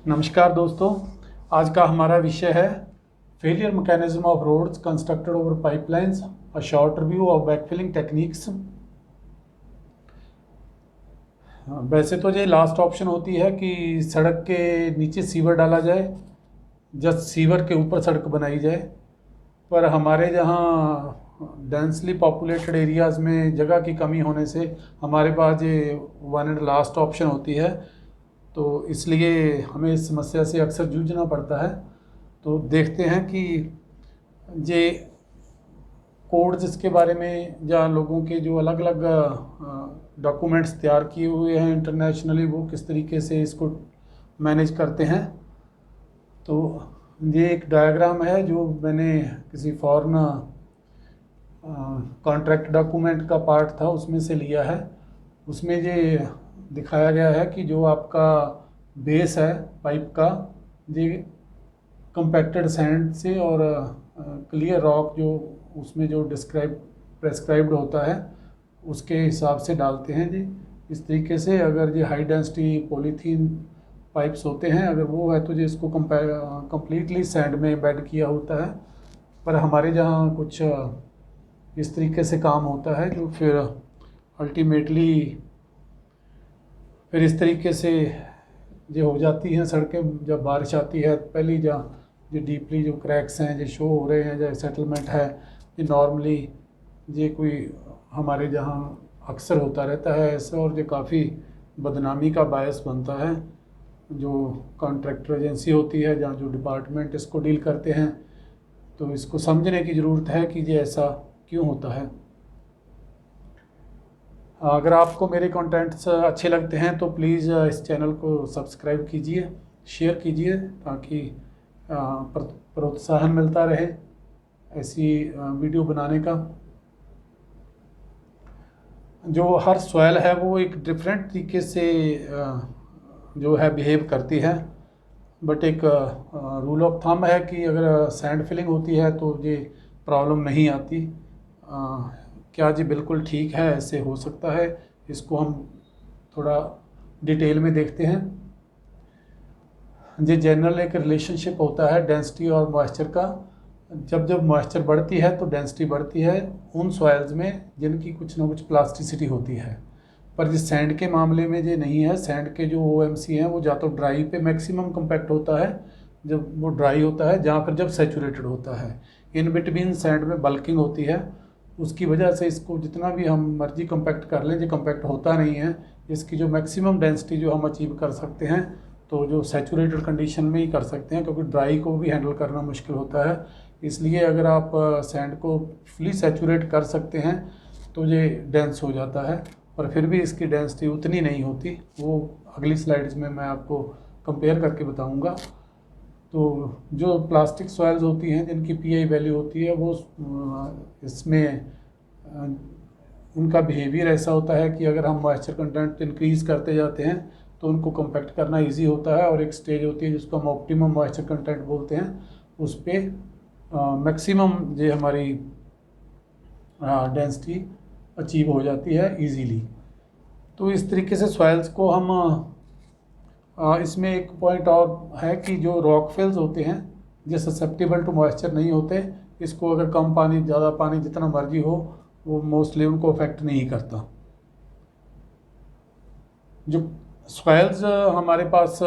नमस्कार दोस्तों। आज का हमारा विषय है failure mechanism of roads constructed over pipelines, a short review of backfilling techniques. वैसे तो ये लास्ट ऑप्शन होती है कि सड़क के नीचे सीवर डाला जाए, जस्ट सीवर के ऊपर सड़क बनाई जाए। पर हमारे जहाँ डेंसली पॉपुलेटेड एरियाज़ में जगह की कमी होने से हमारे पास ये वन एंड लास्ट ऑप्शन होती है, तो इसलिए हमें इस समस्या से अक्सर जूझना पड़ता है। तो देखते हैं कि ये कोड जिसके बारे में या लोगों के जो अलग अलग डॉक्यूमेंट्स तैयार किए हुए हैं इंटरनेशनली, वो किस तरीके से इसको मैनेज करते हैं। तो ये एक डायग्राम है जो मैंने किसी फॉरेन कॉन्ट्रैक्ट डॉक्यूमेंट का पार्ट था उसमें से लिया है। उसमें ये दिखाया गया है कि जो आपका बेस है पाइप का, ये कंपैक्टेड सैंड से और क्लियर रॉक जो उसमें जो प्रेस्क्राइब्ड होता है उसके हिसाब से डालते हैं जी। इस तरीके से अगर ये हाई डेंसिटी पॉलीथीन पाइप्स होते हैं, अगर वो है तो ये इसको कंप्लीटली सैंड में बेड किया होता है। पर हमारे जहाँ कुछ इस तरीके से काम होता है जो फिर अल्टीमेटली फिर इस तरीके से जो हो जाती हैं सड़कें जब बारिश आती है। पहली जहाँ जो डीपली जो क्रैक्स हैं जो शो हो रहे हैं, जो सेटलमेंट है, ये नॉर्मली ये कोई हमारे जहाँ अक्सर होता रहता है ऐसा, और ये काफ़ी बदनामी का बायस बनता है। जो कॉन्ट्रैक्टर एजेंसी होती है, जहाँ जो डिपार्टमेंट इसको डील करते हैं, तो इसको समझने की ज़रूरत है कि ये ऐसा क्यों होता है। अगर आपको मेरे कंटेंट्स अच्छे लगते हैं तो प्लीज़ इस चैनल को सब्सक्राइब कीजिए, शेयर कीजिए, ताकि प्रोत्साहन मिलता रहे ऐसी वीडियो बनाने का। जो हर सॉइल है वो एक डिफरेंट तरीके से जो है बिहेव करती है, बट एक रूल ऑफ थंब है कि अगर सैंड फिलिंग होती है तो ये प्रॉब्लम नहीं आती। क्या जी बिल्कुल ठीक है, ऐसे हो सकता है? इसको हम थोड़ा डिटेल में देखते हैं। ये जनरल एक रिलेशनशिप होता है डेंसिटी और मॉइस्चर का। जब जब मॉइस्चर बढ़ती है तो डेंसिटी बढ़ती है उन सॉइल्स में जिनकी कुछ ना कुछ प्लास्टिसिटी होती है। पर जिस सैंड के मामले में ये नहीं है। सैंड के जो OMC हैं वो या तो ड्राई पे मैक्सिमम कम्पैक्ट होता है, जब वो ड्राई होता है, जहाँ पर जब सैचुरेटेड होता है। इन बिटवीन सैंड में बल्किंग होती है, उसकी वजह से इसको जितना भी हम मर्जी कम्पैक्ट कर लें, जो कम्पैक्ट होता नहीं है। इसकी जो मैक्सिमम डेंसिटी जो हम अचीव कर सकते हैं तो जो सैचुरेटेड कंडीशन में ही कर सकते हैं, क्योंकि ड्राई को भी हैंडल करना मुश्किल होता है। इसलिए अगर आप सैंड को फुली सैचुरेट कर सकते हैं तो ये डेंस हो जाता है, और फिर भी इसकी डेंसिटी उतनी नहीं होती। वो अगली स्लाइड्स में मैं आपको कंपेयर करके बताऊंगा। तो जो प्लास्टिक सॉइल्स होती हैं जिनकी PI वैल्यू होती है, वो इसमें उनका बिहेवियर ऐसा होता है कि अगर हम मॉइस्चर कंटेंट इंक्रीज़ करते जाते हैं तो उनको कम्पैक्ट करना इजी होता है, और एक स्टेज होती है जिसको हम ऑप्टिमम मॉइस्चर कंटेंट बोलते हैं, उस पर मैक्सिमम जो हमारी डेंसिटी अचीव हो जाती है इजीली। तो इस तरीके से सॉइल्स को हम इसमें एक पॉइंट और है कि जो रॉक फिल्स होते हैं जो ससेप्टेबल टू मॉइस्चर नहीं होते, इसको अगर कम पानी ज़्यादा पानी जितना मर्जी हो वो मोस्टली उनको अफेक्ट नहीं करता। जो सॉइल्स हमारे पास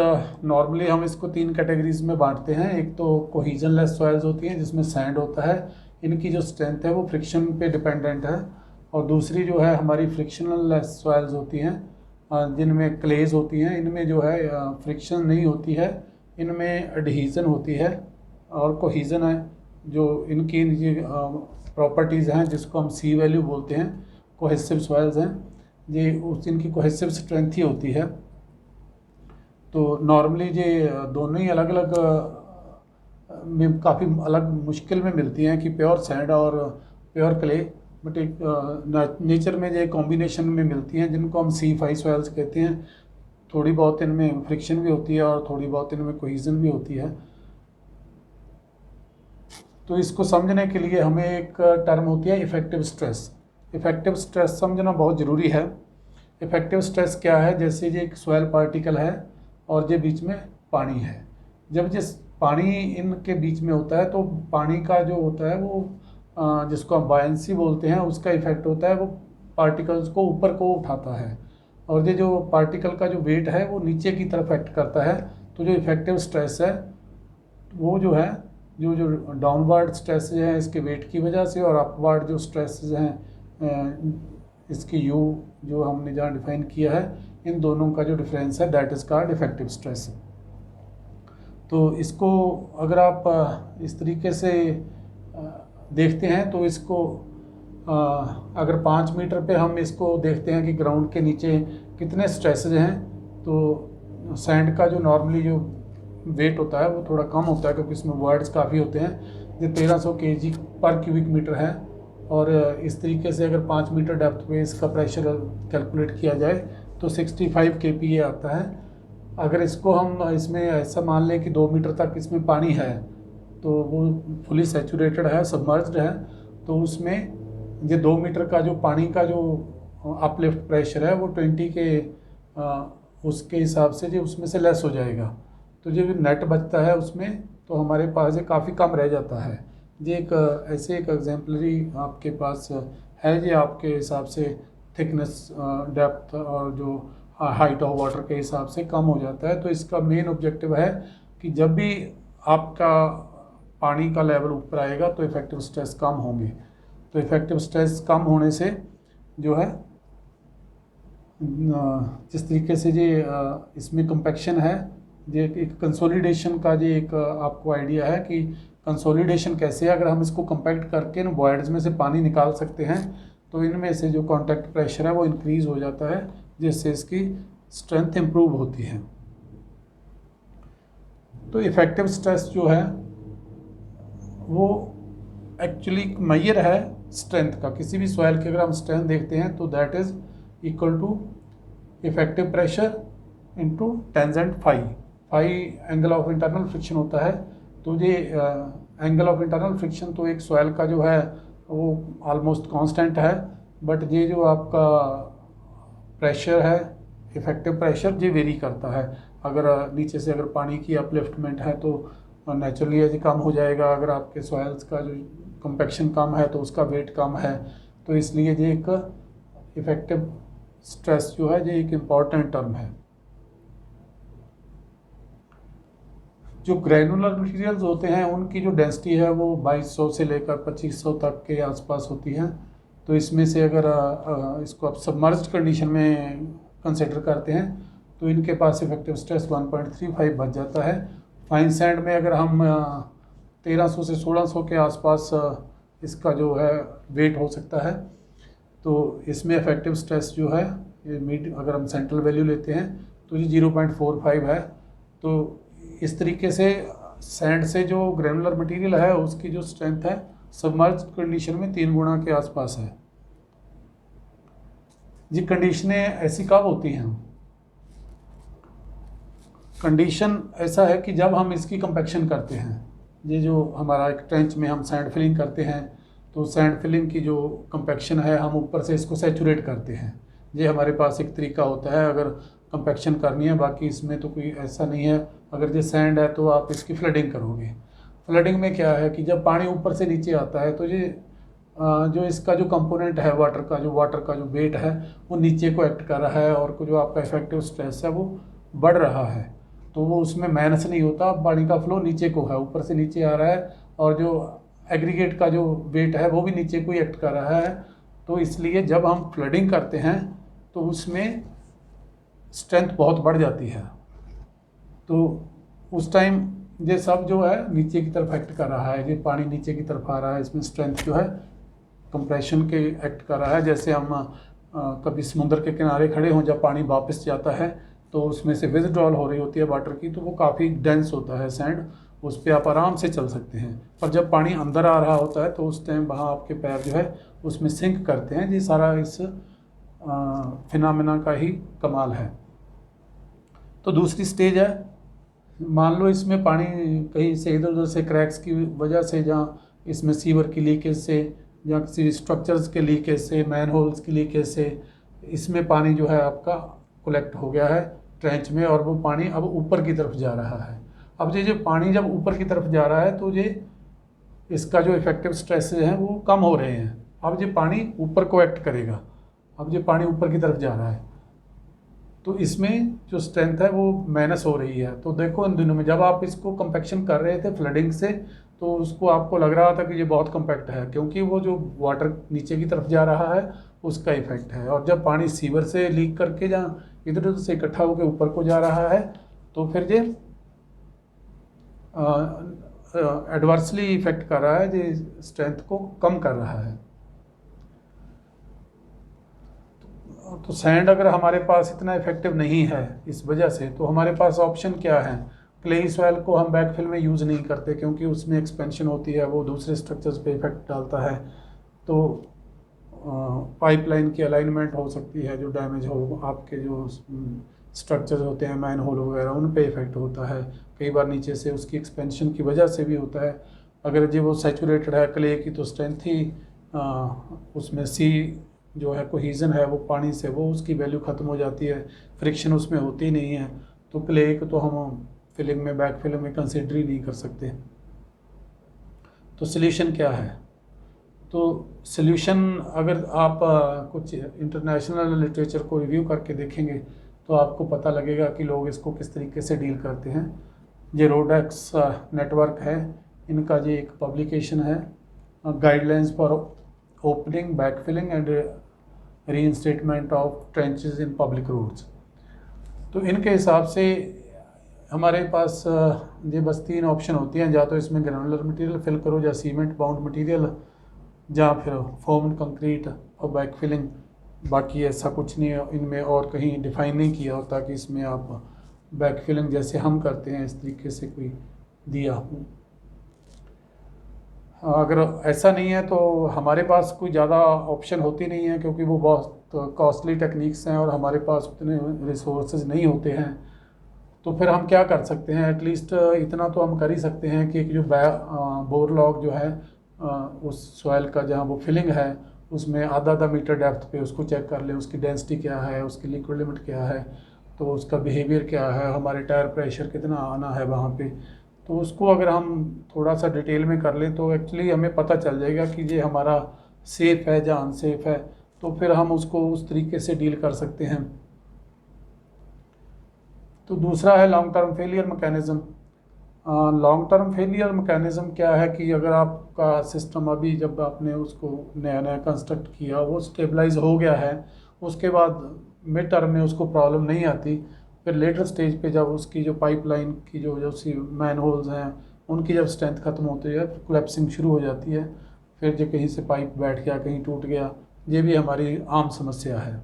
नॉर्मली हम इसको 3 कैटेगरीज में बांटते हैं। एक तो कोहीजनलेस सॉइल्स होती हैं जिसमें सैंड होता है, इनकी जो स्ट्रेंथ है वो फ्रिक्शन पे डिपेंडेंट है। और दूसरी जो है हमारी फ्रिक्शनल लेस सॉइल्स होती हैं जिनमें क्लेज होती हैं। इनमें जो है फ्रिक्शन नहीं होती है, इनमें एडहीज़न होती है और कोहीज़न है। जो इनकी प्रॉपर्टीज़ हैं जिसको हम C वैल्यू बोलते हैं, कोहेसिव सॉइल्स हैं, ये उस इनकी कोहेसिव स्ट्रेंथ ही होती है। तो नॉर्मली ये दोनों ही अलग अलग में काफ़ी अलग मुश्किल में मिलती हैं कि प्योर सैंड और प्योर क्ले, बट एक नेचर में ये कॉम्बिनेशन में मिलती हैं जिनको हम C5 सॉइल्स कहते हैं। थोड़ी बहुत इनमें फ्रिक्शन भी होती है और थोड़ी बहुत इनमें कोहीजन भी होती है। तो इसको समझने के लिए हमें एक टर्म होती है इफेक्टिव स्ट्रेस। इफेक्टिव स्ट्रेस समझना बहुत ज़रूरी है। इफेक्टिव स्ट्रेस क्या है? जैसे ये एक सॉइल पार्टिकल है और ये बीच में पानी है। जब जिस पानी इनके बीच में होता है तो पानी का जो होता है वो जिसको हम बायंसी बोलते हैं, उसका इफेक्ट होता है वो पार्टिकल्स को ऊपर को उठाता है, और ये जो पार्टिकल का जो वेट है वो नीचे की तरफ एक्ट करता है। तो जो इफेक्टिव स्ट्रेस है वो जो है जो डाउनवर्ड स्ट्रेस हैं इसके वेट की वजह से, और अपवर्ड जो स्ट्रेस हैं इसकी यू जो हमने जहाँ डिफाइन किया है, इन दोनों का जो डिफरेंस है that is called effective stress. तो इसको अगर आप इस तरीके से देखते हैं तो इसको अगर 5 मीटर पे हम इसको देखते हैं कि ग्राउंड के नीचे कितने स्ट्रेसेस हैं, तो सैंड का जो नॉर्मली जो वेट होता है वो थोड़ा कम होता है क्योंकि इसमें वर्ड्स काफ़ी होते हैं। ये 1300 kg पर क्यूबिक मीटर है, और इस तरीके से अगर 5 मीटर डेप्थ पे इसका प्रेशर कैलकुलेट किया जाए तो 65 kPa आता है। अगर इसको हम इसमें ऐसा मान लें कि 2 मीटर तक इसमें पानी है तो वो फुली सैचुरेटेड है, सबमर्ज्ड है, तो उसमें ये 2 मीटर का जो पानी का जो अपलिफ्ट प्रेशर है वो 20 के उसके हिसाब से जो उसमें से लेस हो जाएगा। तो जो भी नेट बचता है उसमें तो हमारे पास ये काफ़ी कम रह जाता है। ये एक ऐसे एक एग्जाम्पलरी आपके पास है, ये आपके हिसाब से थिकनेस, डेप्थ और जो हाइट ऑफ वाटर के हिसाब से कम हो जाता है। तो इसका मेन ऑब्जेक्टिव है कि जब भी आपका पानी का लेवल ऊपर आएगा तो इफेक्टिव स्ट्रेस कम होंगे। तो इफेक्टिव स्ट्रेस कम होने से जो है जिस तरीके से ये इसमें कंपैक्शन है, ये एक कंसोलिडेशन का ये एक आपको आइडिया है कि कंसोलिडेशन कैसे, अगर हम इसको कंपैक्ट करके ना वॉइड्स में से पानी निकाल सकते हैं तो इनमें से जो कांटेक्ट प्रेशर है वो इंक्रीज़ हो जाता है, जिससे इसकी स्ट्रेंथ इम्प्रूव होती है। तो इफेक्टिव स्ट्रेस जो है वो एक्चुअली मेजर है स्ट्रेंथ का। किसी भी सॉइल की अगर हम स्ट्रेंथ देखते हैं तो that is equal to effective pressure into tangent phi angle of internal friction होता है। तो ये एंगल ऑफ इंटरनल फ्रिक्शन तो एक सॉइल का जो है वो ऑलमोस्ट कांस्टेंट है, बट ये जो आपका प्रेशर है इफेक्टिव प्रेशर ये वेरी करता है। अगर नीचे से अगर पानी की अपलिफ्टमेंट है तो नेचुरली ये कम हो जाएगा, अगर आपके सॉइल्स का जो कंपैक्शन कम है तो उसका वेट कम है। तो इसलिए ये एक इफेक्टिव स्ट्रेस जो है ये एक इम्पॉर्टेंट टर्म है। जो ग्रैनुलर मटेरियल्स होते हैं उनकी जो डेंसिटी है वो 2200 से लेकर 2500 तक के आसपास होती है। तो इसमें से अगर इसको आप सबमर्ज्ड कंडीशन में कंसिडर करते हैं तो इनके पास इफेक्टिव स्ट्रेस 1.35 बच जाता है। फाइन सैंड में अगर हम 1300 से 1600 के आसपास इसका जो है वेट हो सकता है, तो इसमें इफेक्टिव स्ट्रेस जो है ये अगर हम सेंट्रल वैल्यू लेते हैं तो ये 0.45 है। तो इस तरीके से सैंड से जो ग्रैनुलर मटेरियल है उसकी जो स्ट्रेंथ है सबमर्ज्ड कंडीशन में 3 गुना के आसपास है। ये कंडीशनें ऐसी कब होती हैं? कंडीशन ऐसा है कि जब हम इसकी कंपैक्शन करते हैं, ये जो हमारा एक ट्रेंच में हम सैंड फिलिंग करते हैं तो सैंड फिलिंग की जो कंपैक्शन है हम ऊपर से इसको सैचुरेट करते हैं। ये हमारे पास एक तरीका होता है अगर कंपैक्शन करनी है, बाकी इसमें तो कोई ऐसा नहीं है। अगर ये सैंड है तो आप इसकी फ्लडिंग करोगे। फ्लडिंग में क्या है कि जब पानी ऊपर से नीचे आता है तो ये जो इसका जो कंपोनेंट है वाटर का जो वेट है वो नीचे को एक्ट कर रहा है, और जो आपका इफेक्टिव स्ट्रेस है वो बढ़ रहा है। तो वो उसमें माइनस नहीं होता, पानी का फ्लो नीचे को है, ऊपर से नीचे आ रहा है, और जो एग्रीगेट का जो वेट है वो भी नीचे को ही एक्ट कर रहा है। तो इसलिए जब हम फ्लडिंग करते हैं तो उसमें स्ट्रेंथ बहुत बढ़ जाती है। तो उस टाइम ये सब जो है नीचे की तरफ एक्ट कर रहा है, ये पानी नीचे की तरफ आ रहा है, इसमें स्ट्रेंथ जो है कंप्रेशन के एक्ट कर रहा है। जैसे हम कभी समुद्र के किनारे खड़े हों, जब पानी वापस जाता है तो उसमें से विथड्रॉल हो रही होती है वाटर की, तो वो काफ़ी डेंस होता है सैंड, उस पर आप आराम से चल सकते हैं। पर जब पानी अंदर आ रहा होता है तो उस टाइम वहाँ आपके पैर जो है उसमें सिंक करते हैं। ये सारा इस फिनोमेना का ही कमाल है। तो दूसरी स्टेज है, मान लो इसमें पानी कहीं से इधर उधर से क्रैक्स की वजह से, जहाँ इसमें सीवर की लीकेज से या किसी स्ट्रक्चर्स के लीकेज से, मैन होल्स की लीकेज से इसमें पानी जो है आपका कलेक्ट हो गया है ट्रेंच में और वो पानी अब ऊपर की तरफ जा रहा है। अब ये जो पानी जब ऊपर की तरफ जा रहा है तो ये इसका जो इफेक्टिव स्ट्रेस हैं वो कम हो रहे हैं। अब ये पानी ऊपर को एक्ट करेगा, अब ये पानी ऊपर की तरफ जा रहा है तो इसमें जो स्ट्रेंथ है वो माइनस हो रही है। तो देखो इन दिनों में जब आप इसको कंपैक्शन कर रहे थे फ्लडिंग से तो उसको आपको लग रहा था कि ये बहुत कम्पैक्ट है, क्योंकि वो जो वाटर नीचे की तरफ जा रहा है उसका इफेक्ट है। और जब पानी सीवर से लीक करके जहाँ इधर उधर से इकट्ठा होकर ऊपर को जा रहा है तो फिर ये एडवर्सली इफेक्ट कर रहा है, ये स्ट्रेंथ को कम कर रहा है। तो सैंड अगर हमारे पास इतना इफेक्टिव नहीं है इस वजह से, तो हमारे पास ऑप्शन क्या है। क्लेई सॉइल को हम बैकफिल में यूज़ नहीं करते क्योंकि उसमें एक्सपेंशन होती है, वो दूसरे स्ट्रक्चर्स पे इफेक्ट डालता है। तो पाइपलाइन की अलाइनमेंट हो सकती है जो डैमेज हो, आपके जो स्ट्रक्चर्स होते हैं मैन होल वगैरह उन पे इफेक्ट होता है। कई बार नीचे से उसकी एक्सपेंशन की वजह से भी होता है। अगर जो वो सैचुरेटेड है क्ले की तो स्ट्रेंथ ही उसमें सी जो है कोहीजन है वो पानी से वो उसकी वैल्यू ख़त्म हो जाती है, फ्रिक्शन उसमें होती नहीं है। तो क्ले को तो हम फिलिंग में बैक फिलिंग में कंसिडर ही नहीं कर सकते। तो सल्यूशन क्या है। तो सल्यूशन अगर आप कुछ इंटरनेशनल लिटरेचर को रिव्यू करके देखेंगे तो आपको पता लगेगा कि लोग इसको किस तरीके से डील करते हैं। ये रोडेक्स नेटवर्क है, इनका ये एक पब्लिकेशन है, guidelines for opening backfilling and reinstatement of trenches in public roads. तो इनके हिसाब से हमारे पास ये बस 3 ऑप्शन होती हैं, या तो इसमें ग्रेनुलर मटेरियल फिल करो, या सीमेंट बाउंड मटेरियल, या फिर फॉर्म्ड कंक्रीट और बैकफिलिंग। बाकी ऐसा कुछ नहीं है इनमें, और कहीं डिफाइन नहीं किया होता कि इसमें आप बैकफिलिंग जैसे हम करते हैं इस तरीके से कोई दिया हो। अगर ऐसा नहीं है तो हमारे पास कोई ज़्यादा ऑप्शन होती नहीं है, क्योंकि वो बहुत कॉस्टली टेक्निक्स हैं और हमारे पास उतने रिसोर्सेज नहीं होते हैं। तो फिर हम क्या कर सकते हैं, एटलीस्ट इतना तो हम कर ही सकते हैं कि जो बोर लॉग जो है उस सॉइल का जहाँ वो फिलिंग है उसमें आधा मीटर डेप्थ पे उसको चेक कर ले, उसकी डेंसिटी क्या है, उसकी लिक्विड लिमिट क्या है, तो उसका बिहेवियर क्या है, हमारे टायर प्रेशर कितना आना है वहाँ पे। तो उसको अगर हम थोड़ा सा डिटेल में कर लें तो एक्चुअली हमें पता चल जाएगा कि ये हमारा सेफ़ है या अनसेफ है, तो फिर हम उसको उस तरीके से डील कर सकते हैं। तो दूसरा है long term failure mechanism. Long term failure mechanism क्या है कि अगर आपका सिस्टम अभी जब आपने उसको नया नया कंस्ट्रक्ट किया वो स्टेबलाइज हो गया है, उसके बाद मिड टर्म में उसको प्रॉब्लम नहीं आती, फिर लेटर स्टेज पे जब उसकी जो पाइपलाइन की जो सी मैन होल्स हैं उनकी जब स्ट्रेंथ ख़त्म होती है फिर कोलैप्सिंग शुरू हो जाती है, फिर जो कहीं से पाइप बैठ गया कहीं टूट गया, ये भी हमारी आम समस्या है।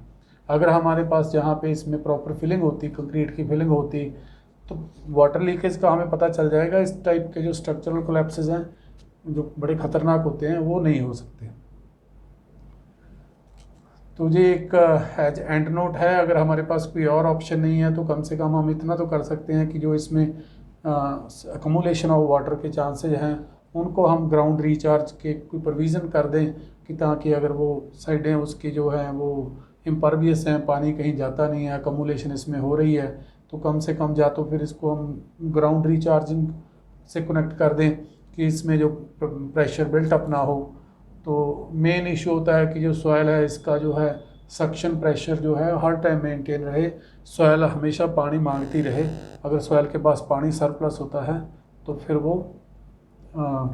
अगर हमारे पास जहाँ पे इसमें प्रॉपर फिलिंग होती, कंक्रीट की फिलिंग होती, तो वाटर लीकेज का हमें पता चल जाएगा। इस टाइप के जो स्ट्रक्चरल कोलैप्सेस हैं जो बड़े ख़तरनाक होते हैं वो नहीं हो सकते। तो ये एक एज एंड नोट है, अगर हमारे पास कोई और ऑप्शन नहीं है तो कम से कम हम इतना तो कर सकते हैं कि जो इसमें अकोमोलेशन ऑफ वाटर के चांसेज हैं उनको हम ग्राउंड रिचार्ज के कोई प्रोविज़न कर दें, कि ताकि अगर वो साइडें उसकी जो हैं वो इम्परवियस हैं, पानी कहीं जाता नहीं है, अकोमोलेशन इसमें हो रही है, तो कम से कम या तो फिर इसको हम ग्राउंड रिचार्जिंग से कनेक्ट कर दें कि इसमें जो प्रेशर बिल्ट अप ना हो। तो मेन इशू होता है कि जो सॉइल है इसका जो है सक्शन प्रेशर जो है हर टाइम मेंटेन रहे, सॉइल हमेशा पानी मांगती रहे। अगर सॉइल के पास पानी सरप्लस होता है तो फिर वो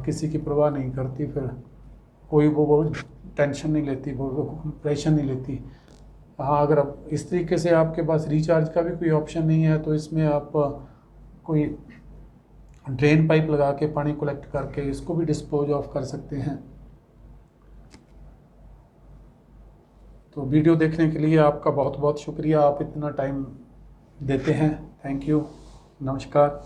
किसी की परवाह नहीं करती, फिर कोई वो टेंशन नहीं लेती, वो प्रेशर नहीं लेती। हाँ, अगर अब इस तरीके से आपके पास रिचार्ज का भी कोई ऑप्शन नहीं है तो इसमें आप कोई ड्रेन पाइप लगा के पानी कलेक्ट करके इसको भी डिस्पोज ऑफ कर सकते हैं। तो वीडियो देखने के लिए आपका बहुत बहुत शुक्रिया, आप इतना टाइम देते हैं। थैंक यू, नमस्कार।